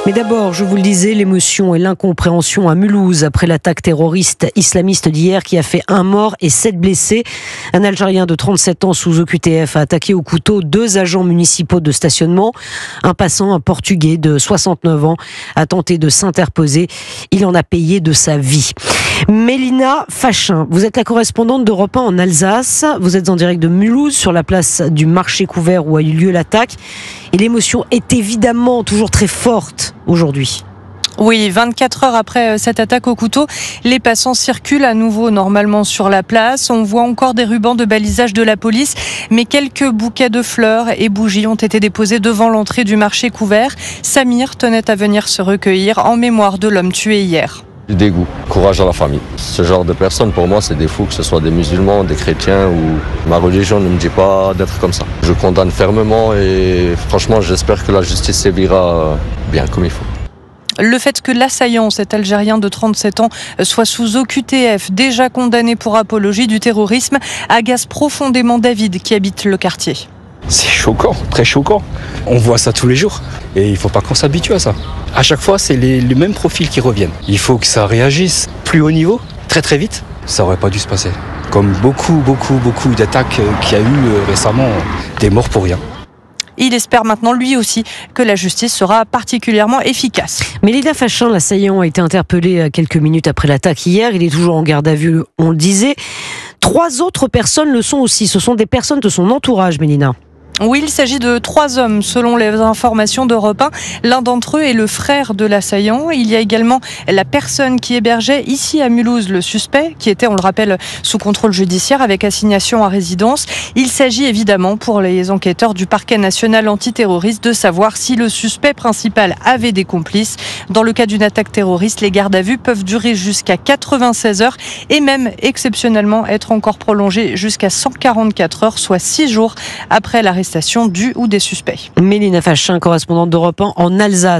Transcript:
Mais d'abord, je vous le disais, l'émotion et l'incompréhension à Mulhouse après l'attaque terroriste islamiste d'hier qui a fait 1 mort et 7 blessés. Un Algérien de 37 ans sous OQTF a attaqué au couteau 2 agents municipaux de stationnement. Un passant, un Portugais de 69 ans, a tenté de s'interposer. Il en a payé de sa vie. Mélina Fachin, vous êtes la correspondante d'Europe 1 en Alsace. Vous êtes en direct de Mulhouse, sur la place du marché couvert où a eu lieu l'attaque. Et l'émotion est évidemment toujours très forte aujourd'hui. Oui, 24 heures après cette attaque au couteau, les passants circulent à nouveau normalement sur la place. On voit encore des rubans de balisage de la police, mais quelques bouquets de fleurs et bougies ont été déposés devant l'entrée du marché couvert. Samir tenait à venir se recueillir en mémoire de l'homme tué hier. Du dégoût, courage à la famille. Ce genre de personnes, pour moi, c'est des fous, que ce soit des musulmans, des chrétiens ou ma religion ne me dit pas d'être comme ça. Je condamne fermement et franchement, j'espère que la justice sévira bien comme il faut. Le fait que l'assaillant, cet Algérien de 37 ans, soit sous OQTF, déjà condamné pour apologie du terrorisme, agace profondément David qui habite le quartier. C'est choquant, très choquant. On voit ça tous les jours et il ne faut pas qu'on s'habitue à ça. À chaque fois, c'est les mêmes profils qui reviennent. Il faut que ça réagisse plus haut niveau, très très vite. Ça n'aurait pas dû se passer. Comme beaucoup d'attaques qu'il y a eu récemment, des morts pour rien. Il espère maintenant, lui aussi, que la justice sera particulièrement efficace. Mélina Fachin, l'assaillant, a été interpellé quelques minutes après l'attaque hier. Il est toujours en garde à vue, on le disait. 3 autres personnes le sont aussi. Ce sont des personnes de son entourage, Mélina. Oui, il s'agit de 3 hommes, selon les informations d'Europe 1. L'un d'entre eux est le frère de l'assaillant. Il y a également la personne qui hébergeait ici à Mulhouse le suspect, qui était, on le rappelle, sous contrôle judiciaire avec assignation à résidence. Il s'agit évidemment pour les enquêteurs du parquet national antiterroriste de savoir si le suspect principal avait des complices. Dans le cas d'une attaque terroriste, les gardes à vue peuvent durer jusqu'à 96 heures et même exceptionnellement être encore prolongées jusqu'à 144 heures, soit 6 jours après l'arrestation du ou des suspects. Mélina Fachin, correspondante d'Europe 1 en Alsace.